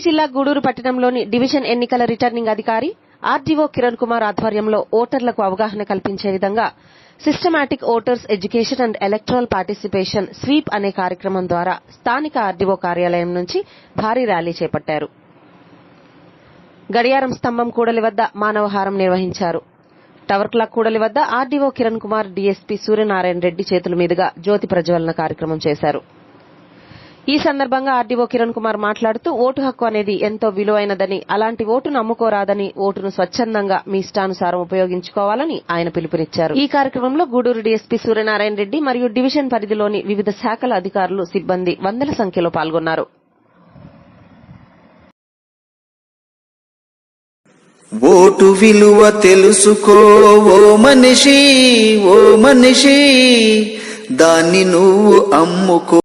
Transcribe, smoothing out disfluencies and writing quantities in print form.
జిల్లా గూడూరు పట్టణంలోని డివిజన్ ఎన్నికల రిటర్నింగ్ అధికారి ఆర్డీఓ కిరణ్ కుమార్ ఆధ్వర్యంలో ఓటర్లకు అవగాహన కల్పించే విధంగా systematic voters education and electoral participation sweep అనే కార్యక్రమం ద్వారా స్థానిక ఆర్డీఓ కార్యాలయం నుంచి భారీ ర్యాలీ చేపట్టారు. గడియారం స్తంభం కూడలి వద్ద మానవహారం నిర్వహించారు. టవర్ క్లాక్ కూడలి వద్ద ఆర్డీఓ కిరణ్ కుమార్, డీఎస్పీ సూర్యనారాయణ రెడ్డి చేతుల మీదుగా జ్యోతి ప్రజ్వలన కార్యక్రమం చేశారు. ఈ సందర్భంగా ఆర్డీఓ కిరణ్ కుమార్ మాట్లాడుతూ ఓటు హక్కు అనేది ఎంతో విలువైనదని, అలాంటి ఓటును అమ్ముకోరాదని, ఓటును స్వచ్ఛందంగా మీ ఇష్టానుసారం ఉపయోగించుకోవాలని ఆయన పిలుపునిచ్చారు. ఈ కార్యక్రమంలో గూడూరు డీఎస్పీ సూర్యనారాయణ రెడ్డి మరియు డివిజన్ పరిధిలోని వివిధ శాఖల అధికారులు, సిబ్బంది వందల సంఖ్యలో పాల్గొన్నారు. ఓటు విలువ తెలుసుకో ఓ మనిషి, దాన్ని నువ్వు అమ్ముకో.